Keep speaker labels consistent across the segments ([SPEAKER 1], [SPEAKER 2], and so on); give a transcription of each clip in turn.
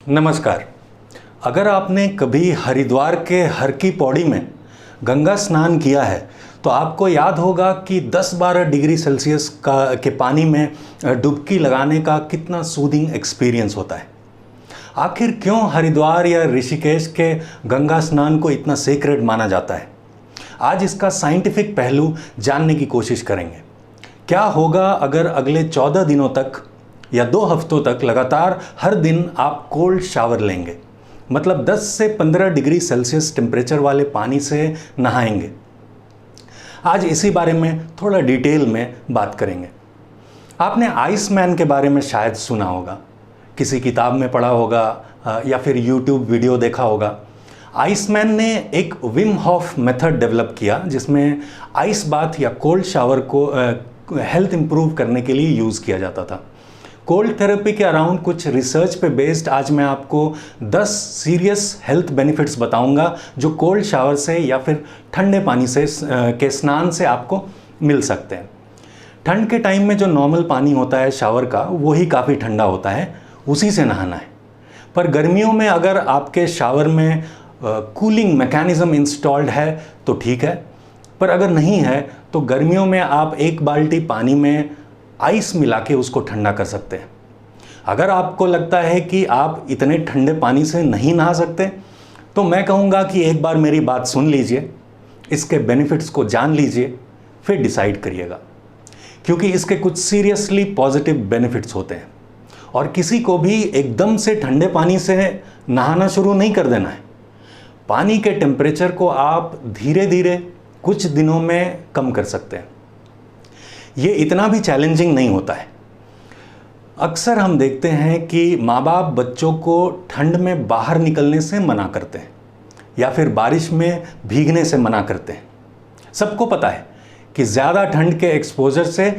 [SPEAKER 1] नमस्कार। अगर आपने कभी हरिद्वार के हर की पौड़ी में गंगा स्नान किया है तो आपको याद होगा कि 10-12 डिग्री सेल्सियस के पानी में डुबकी लगाने का कितना सूदिंग एक्सपीरियंस होता है। आखिर क्यों हरिद्वार या ऋषिकेश के गंगा स्नान को इतना सेक्रेड माना जाता है? आज इसका साइंटिफिक पहलू जानने की कोशिश करेंगे। क्या होगा अगर अगले 14 दिनों तक या 2 हफ्तों तक लगातार हर दिन आप कोल्ड शावर लेंगे, मतलब 10 से 15 डिग्री सेल्सियस टेम्परेचर वाले पानी से नहाएंगे। आज इसी बारे में थोड़ा डिटेल में बात करेंगे। आपने आइस मैन के बारे में शायद सुना होगा, किसी किताब में पढ़ा होगा या फिर यूट्यूब वीडियो देखा होगा। आइस मैन ने एक विम हॉफ मेथड डेवलप किया जिसमें आइस बाथ या कोल्ड शावर को हेल्थ इंप्रूव करने के लिए यूज़ किया जाता था। कोल्ड थेरेपी के अराउंड कुछ रिसर्च पे बेस्ड आज मैं आपको 10 सीरियस हेल्थ बेनिफिट्स बताऊंगा जो कोल्ड शावर से या फिर ठंडे पानी से के स्नान से आपको मिल सकते हैं। ठंड के टाइम में जो नॉर्मल पानी होता है शावर का वही काफ़ी ठंडा होता है, उसी से नहाना है। पर गर्मियों में अगर आपके शावर में कूलिंग मैकेनिज़्म इंस्टॉल्ड है तो ठीक है, पर अगर नहीं है तो गर्मियों में आप 1 बाल्टी पानी में आइस मिला के उसको ठंडा कर सकते हैं। अगर आपको लगता है कि आप इतने ठंडे पानी से नहीं नहा सकते तो मैं कहूँगा कि एक बार मेरी बात सुन लीजिए, इसके बेनिफिट्स को जान लीजिए, फिर डिसाइड करिएगा, क्योंकि इसके कुछ सीरियसली पॉजिटिव बेनिफिट्स होते हैं। और किसी को भी एकदम से ठंडे पानी से नहाना शुरू नहीं कर देना है। पानी के टेम्परेचर को आप धीरे धीरे कुछ दिनों में कम कर सकते हैं। ये इतना भी चैलेंजिंग नहीं होता है। अक्सर हम देखते हैं कि माँ बाप बच्चों को ठंड में बाहर निकलने से मना करते हैं या फिर बारिश में भीगने से मना करते हैं। सबको पता है कि ज़्यादा ठंड के एक्सपोजर से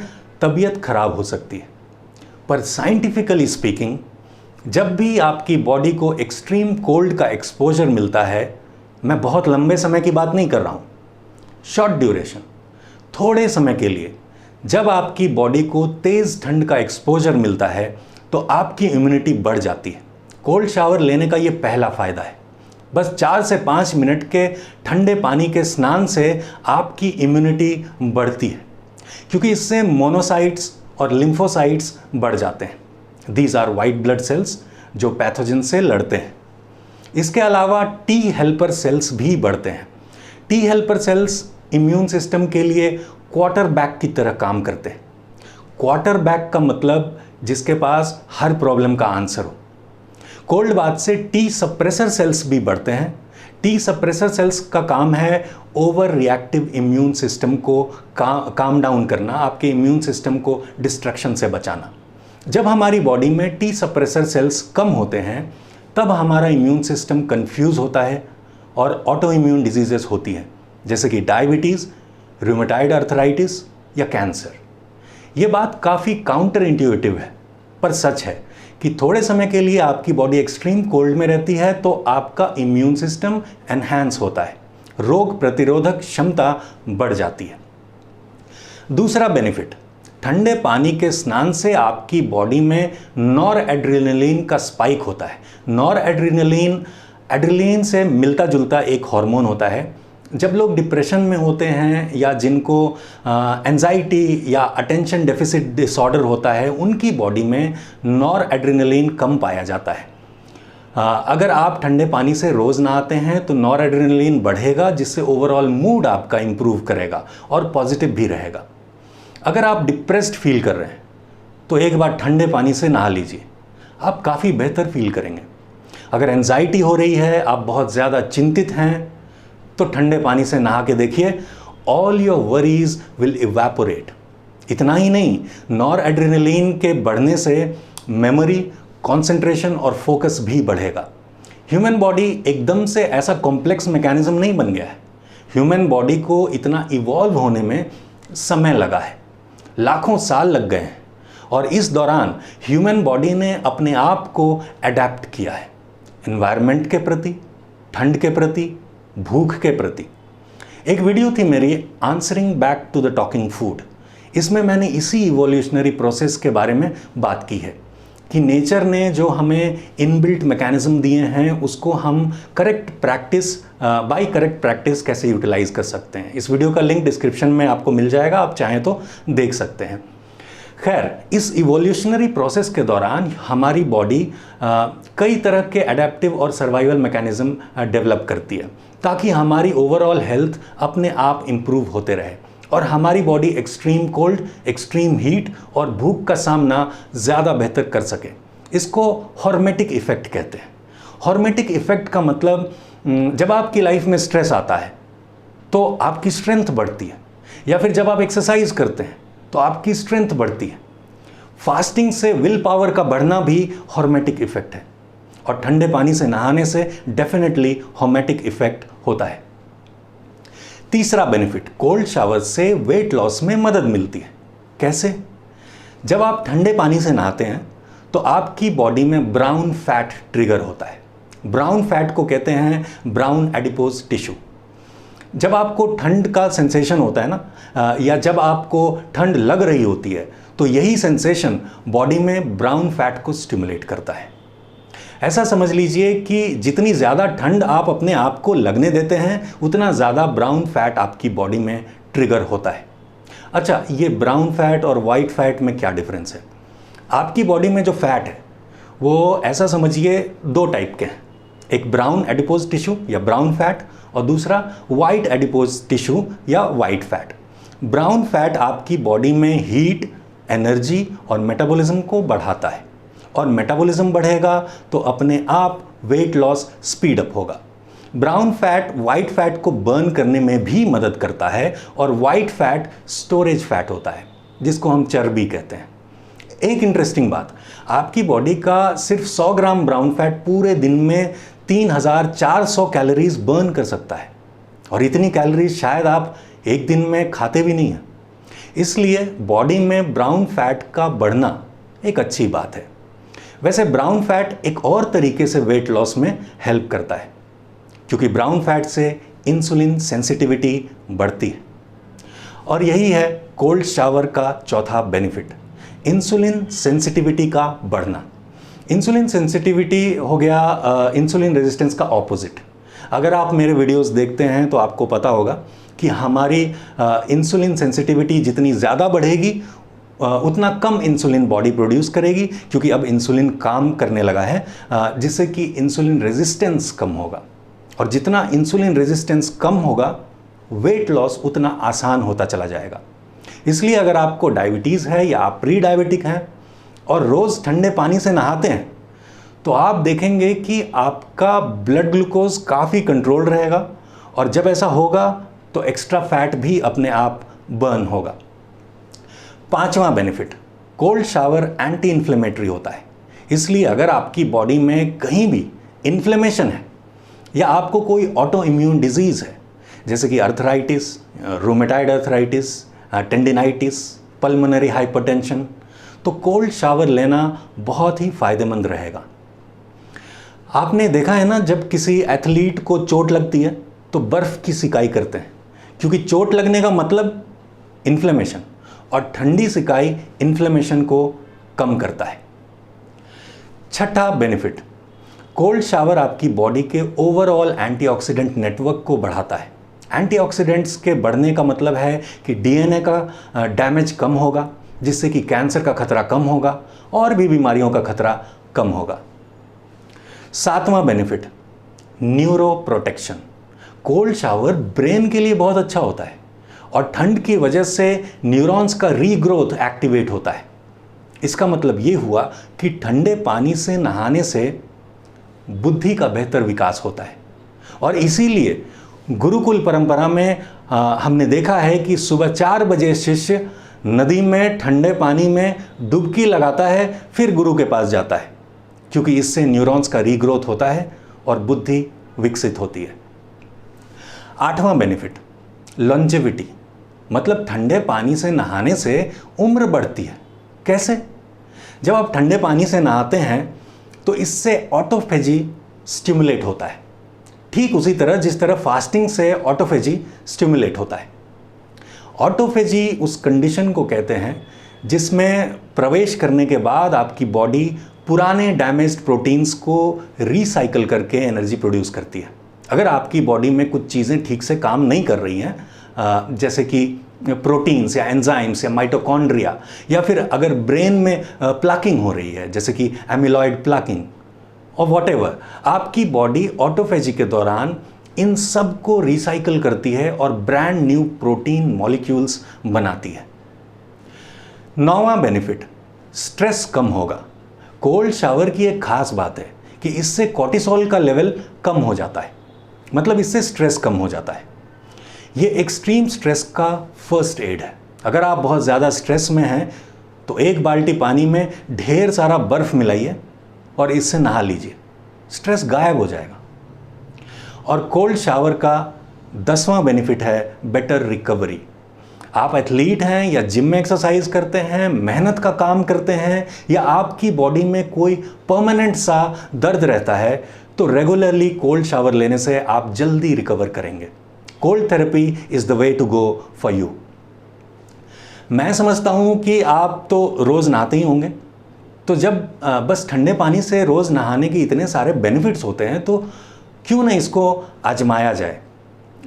[SPEAKER 1] तबीयत खराब हो सकती है, पर साइंटिफिकली स्पीकिंग जब भी आपकी बॉडी को एक्सट्रीम कोल्ड का एक्सपोजर मिलता है, मैं बहुत लंबे समय की बात नहीं कर रहा हूँ, शॉर्ट ड्यूरेशन, थोड़े समय के लिए जब आपकी बॉडी को तेज़ ठंड का एक्सपोजर मिलता है तो आपकी इम्यूनिटी बढ़ जाती है। कोल्ड शावर लेने का ये पहला फ़ायदा है। बस 4 से 5 मिनट के ठंडे पानी के स्नान से आपकी इम्यूनिटी बढ़ती है, क्योंकि इससे मोनोसाइट्स और लिम्फोसाइट्स बढ़ जाते हैं। These are white blood cells जो पैथोजन से लड़ते हैं। इसके अलावा टी हेल्पर सेल्स भी बढ़ते हैं। T helper cells immune system के लिए क्वार्टर बैक की तरह काम करते हैं। क्वार्टर बैक का मतलब जिसके पास हर प्रॉब्लम का आंसर हो। कोल्ड बाथ से टी सप्रेसर सेल्स भी बढ़ते हैं। टी सप्रेसर सेल्स का काम है ओवर रिएक्टिव इम्यून सिस्टम को काम डाउन करना, आपके इम्यून सिस्टम को डिस्ट्रक्शन से बचाना। जब हमारी बॉडी में टी सप्रेसर सेल्स कम होते हैं तब हमारा इम्यून सिस्टम कंफ्यूज होता है और ऑटो इम्यून डिजीजेस होती हैं, जैसे कि डायबिटीज़, रूमेटॉइड अर्थराइटिस या कैंसर। ये बात काफ़ी काउंटर इंट्यूटिव है, पर सच है कि थोड़े समय के लिए आपकी बॉडी एक्सट्रीम कोल्ड में रहती है तो आपका इम्यून सिस्टम एनहांस होता है, रोग प्रतिरोधक क्षमता बढ़ जाती है। दूसरा बेनिफिट, ठंडे पानी के स्नान से आपकी बॉडी में नॉरएड्रेनालिन का स्पाइक होता है। नॉरएड्रेनालिन एड्रेनालिन से मिलता जुलता एक हार्मोन होता है। जब लोग डिप्रेशन में होते हैं या जिनको एंजाइटी या अटेंशन डेफिसिट डिसऑर्डर होता है, उनकी बॉडी में नॉरएड्रेनालिन कम पाया जाता है। अगर आप ठंडे पानी से रोज़ नहाते हैं तो नॉरएड्रेनालिन बढ़ेगा, जिससे ओवरऑल मूड आपका इम्प्रूव करेगा और पॉजिटिव भी रहेगा। अगर आप डिप्रेस्ड फील कर रहे हैं तो एक बार ठंडे पानी से नहा लीजिए, आप काफ़ी बेहतर फील करेंगे। अगर एंजाइटी हो रही है, आप बहुत ज़्यादा चिंतित हैं, तो ठंडे पानी से नहा के देखिए, all your worries will evaporate. इतना ही नहीं, नॉरएड्रेनालिन के बढ़ने से मेमोरी, कंसंट्रेशन और फोकस भी बढ़ेगा। ह्यूमन बॉडी एकदम से ऐसा कॉम्प्लेक्स मैकेनिज्म नहीं बन गया है। ह्यूमन बॉडी को इतना इवॉल्व होने में समय लगा है, लाखों साल लग गए हैं, और इस दौरान ह्यूमन बॉडी ने अपने आप को अडेप्ट किया है एनवायरनमेंट के प्रति, ठंड के प्रति, भूख के प्रति। एक वीडियो थी मेरी answering back to the talking food. इसमें मैंने इसी इवोल्यूशनरी प्रोसेस के बारे में बात की है कि नेचर ने जो हमें इनबिल्ट मैकेनिज्म दिए हैं उसको हम बाय करेक्ट प्रैक्टिस कैसे यूटिलाइज कर सकते हैं। इस वीडियो का लिंक डिस्क्रिप्शन में आपको मिल जाएगा, आप चाहें तो देख सकते हैं। खैर, इस इवोल्यूशनरी प्रोसेस के दौरान हमारी बॉडी कई तरह के एडेप्टिव और सर्वाइवल मैकेनिज्म डेवलप करती है ताकि हमारी ओवरऑल हेल्थ अपने आप इम्प्रूव होते रहे और हमारी body extreme cold, extreme heat और भूख का सामना ज़्यादा बेहतर कर सके। इसको हॉर्मेटिक इफ़ेक्ट कहते हैं। हॉर्मेटिक इफ़ेक्ट का मतलब जब आपकी लाइफ में स्ट्रेस आता है तो आपकी स्ट्रेंथ बढ़ती है, या फिर जब आप एक्सरसाइज करते हैं तो आपकी स्ट्रेंथ बढ़ती है। फास्टिंग से विल पावर का बढ़ना भी हॉर्मेटिक इफ़ेक्ट है और ठंडे पानी से नहाने से डेफिनेटली हॉर्मेटिक इफ़ेक्ट होता है। तीसरा बेनिफिट, कोल्ड शावर से वेट लॉस में मदद मिलती है। कैसे? जब आप ठंडे पानी से नहाते हैं तो आपकी बॉडी में ब्राउन फैट ट्रिगर होता है। ब्राउन फैट को कहते हैं ब्राउन एडिपोज टिश्यू। जब आपको ठंड का सेंसेशन होता है ना, या जब आपको ठंड लग रही होती है, तो यही सेंसेशन बॉडी में ब्राउन फैट को स्टिमुलेट करता है। ऐसा समझ लीजिए कि जितनी ज़्यादा ठंड आप अपने आप को लगने देते हैं उतना ज़्यादा ब्राउन फैट आपकी बॉडी में ट्रिगर होता है। अच्छा, ये ब्राउन फैट और वाइट फैट में क्या डिफरेंस है? आपकी बॉडी में जो फैट है वो ऐसा समझिए दो टाइप के हैं, एक ब्राउन एडिपोज टिश्यू या ब्राउन फैट और दूसरा वाइट एडिपोज टिश्यू या वाइट फैट। ब्राउन फैट आपकी बॉडी में हीट, एनर्जी और मेटाबॉलिज्म को बढ़ाता है और मेटाबॉलिज्म बढ़ेगा तो अपने आप वेट लॉस स्पीड अप होगा। ब्राउन फैट वाइट फैट को बर्न करने में भी मदद करता है और वाइट फैट स्टोरेज फैट होता है जिसको हम चर्बी कहते हैं। एक इंटरेस्टिंग बात, आपकी बॉडी का सिर्फ 100 ग्राम ब्राउन फैट पूरे दिन में 3400 कैलोरीज बर्न कर सकता है और इतनी कैलोरीज शायद आप एक दिन में खाते भी नहीं हैं। इसलिए बॉडी में ब्राउन फैट का बढ़ना एक अच्छी बात है। वैसे ब्राउन फैट एक और तरीके से वेट लॉस में हेल्प करता है क्योंकि ब्राउन फैट से इंसुलिन सेंसिटिविटी बढ़ती है और यही है कोल्ड शावर का चौथा बेनिफिट, इंसुलिन सेंसिटिविटी का बढ़ना। इंसुलिन सेंसिटिविटी हो गया इंसुलिन रेजिस्टेंस का ऑपोजिट। अगर आप मेरे वीडियोस देखते हैं तो आपको पता होगा कि हमारी इंसुलिन सेंसिटिविटी जितनी ज़्यादा बढ़ेगी उतना कम इंसुलिन बॉडी प्रोड्यूस करेगी क्योंकि अब इंसुलिन काम करने लगा है, जिससे कि इंसुलिन रेजिस्टेंस कम होगा और जितना इंसुलिन रेजिस्टेंस कम होगा वेट लॉस उतना आसान होता चला जाएगा। इसलिए अगर आपको डायबिटीज़ है या आप प्री डायबिटिक हैं और रोज़ ठंडे पानी से नहाते हैं तो आप देखेंगे कि आपका ब्लड ग्लूकोज काफ़ी कंट्रोल रहेगा और जब ऐसा होगा तो एक्स्ट्रा फैट भी अपने आप बर्न होगा। पांचवा benefit, cold shower anti inflammatory होता है। इसलिए अगर आपकी बॉडी में कहीं भी इन्फ्लेमेशन है या आपको कोई ऑटो इम्यून डिजीज़ है जैसे कि arthritis, rheumatoid arthritis, tendinitis, pulmonary hypertension, तो कोल्ड शावर लेना बहुत ही फ़ायदेमंद रहेगा। आपने देखा है ना, जब किसी एथलीट को चोट लगती है तो बर्फ़ की सिकाई करते हैं क्योंकि चोट लगने का मतलब इन्फ्लेमेशन और ठंडी सिकाई इन्फ्लेमेशन को कम करता है। छठा बेनिफिट, कोल्ड शावर आपकी बॉडी के ओवरऑल एंटीऑक्सीडेंट नेटवर्क को बढ़ाता है। एंटीऑक्सीडेंट्स के बढ़ने का मतलब है कि डीएनए का डैमेज कम होगा जिससे कि कैंसर का खतरा कम होगा और भी बीमारियों का खतरा कम होगा। सातवां benefit, neuro protection. Cold shower brain के लिए बहुत अच्छा होता है और ठंड की वजह से न्यूरॉन्स का रीग्रोथ एक्टिवेट होता है। इसका मतलब ये हुआ कि ठंडे पानी से नहाने से बुद्धि का बेहतर विकास होता है और इसीलिए गुरुकुल परंपरा में हमने देखा है कि सुबह 4 बजे शिष्य नदी में ठंडे पानी में डुबकी लगाता है फिर गुरु के पास जाता है क्योंकि इससे न्यूरॉन्स का रीग्रोथ होता है और बुद्धि विकसित होती है। आठवां बेनिफिट, लॉन्जेविटी, मतलब ठंडे पानी से नहाने से उम्र बढ़ती है। कैसे? जब आप ठंडे पानी से नहाते हैं तो इससे ऑटोफेजी स्टिमुलेट होता है, ठीक उसी तरह जिस तरह फास्टिंग से ऑटोफेजी स्टिमुलेट होता है। ऑटोफेजी उस कंडीशन को कहते हैं जिसमें प्रवेश करने के बाद आपकी बॉडी पुराने डैमेज्ड प्रोटीन्स को रिसाइकल करके एनर्जी प्रोड्यूस करती है। अगर आपकी बॉडी में कुछ चीज़ें ठीक से काम नहीं कर रही हैं, जैसे कि प्रोटीन्स या एंजाइम्स या माइटोकॉन्ड्रिया, या फिर अगर ब्रेन में प्लाकिंग हो रही है जैसे कि एमिलॉइड प्लाकिंग और व्हाटएवर, आपकी बॉडी ऑटोफेजी के दौरान इन सब को रिसाइकल करती है और ब्रांड न्यू प्रोटीन मॉलिक्यूल्स बनाती है। 9वां बेनिफिट, स्ट्रेस कम होगा। कोल्ड शावर की एक खास बात है कि इससे कॉर्टिसोल का लेवल कम हो जाता है, मतलब इससे स्ट्रेस कम हो जाता है। ये एक्सट्रीम स्ट्रेस का फर्स्ट एड है। अगर आप बहुत ज़्यादा स्ट्रेस में हैं तो एक बाल्टी पानी में ढेर सारा बर्फ़ मिलाइए और इससे नहा लीजिए, स्ट्रेस गायब हो जाएगा। और कोल्ड शावर का 10वां बेनिफिट है बेटर रिकवरी। आप एथलीट हैं या जिम में एक्सरसाइज करते हैं, मेहनत का काम करते हैं, या आपकी बॉडी में कोई परमानेंट सा दर्द रहता है, तो रेगुलरली कोल्ड शावर लेने से आप जल्दी रिकवर करेंगे। Cold therapy is the way to go for you. मैं समझता हूँ कि आप तो रोज़ नहाते ही होंगे, तो जब बस ठंडे पानी से रोज़ नहाने के इतने सारे बेनिफिट्स होते हैं तो क्यों ना इसको आजमाया जाए।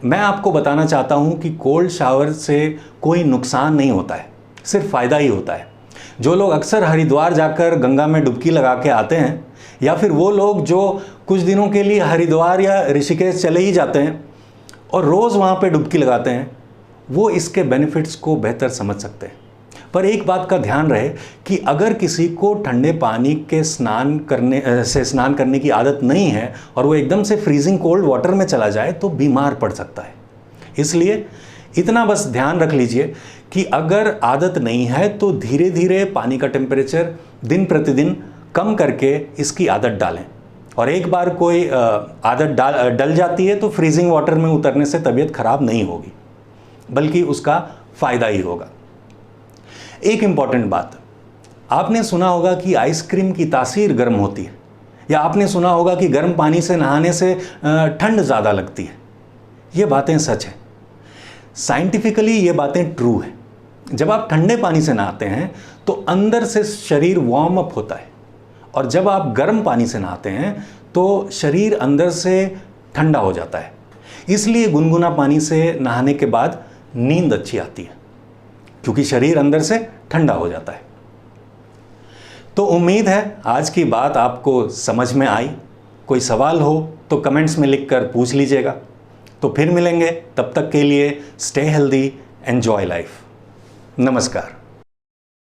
[SPEAKER 1] मैं आपको बताना चाहता हूँ कि कोल्ड शावर से कोई नुकसान नहीं होता है, सिर्फ फ़ायदा ही होता है। जो लोग अक्सर हरिद्वार जाकर गंगा में डुबकी लगा के आते हैं, या फिर वो लोग जो कुछ दिनों के लिए हरिद्वार या ऋषिकेश चले ही जाते हैं और रोज़ वहाँ पे डुबकी लगाते हैं, वो इसके बेनिफिट्स को बेहतर समझ सकते हैं। पर एक बात का ध्यान रहे कि अगर किसी को ठंडे पानी के स्नान करने की आदत नहीं है और वो एकदम से फ्रीजिंग कोल्ड वाटर में चला जाए तो बीमार पड़ सकता है। इसलिए इतना बस ध्यान रख लीजिए कि अगर आदत नहीं है तो धीरे धीरे पानी का टेम्परेचर दिन प्रतिदिन कम करके इसकी आदत डालें। और एक बार कोई आदत डल जाती है तो फ्रीजिंग वाटर में उतरने से तबीयत खराब नहीं होगी, बल्कि उसका फ़ायदा ही होगा। एक इम्पॉर्टेंट बात, आपने सुना होगा कि आइसक्रीम की तासीर गर्म होती है, या आपने सुना होगा कि गर्म पानी से नहाने से ठंड ज़्यादा लगती है। ये बातें सच हैं, साइंटिफिकली ये बातें ट्रू हैं। जब आप ठंडे पानी से नहाते हैं तो अंदर से शरीर वार्म अप होता है, और जब आप गर्म पानी से नहाते हैं तो शरीर अंदर से ठंडा हो जाता है। इसलिए गुनगुना पानी से नहाने के बाद नींद अच्छी आती है, क्योंकि शरीर अंदर से ठंडा हो जाता है। तो उम्मीद है आज की बात आपको समझ में आई। कोई सवाल हो तो कमेंट्स में लिखकर पूछ लीजिएगा। तो फिर मिलेंगे, तब तक के लिए स्टे हेल्दी, एंजॉय लाइफ। नमस्कार।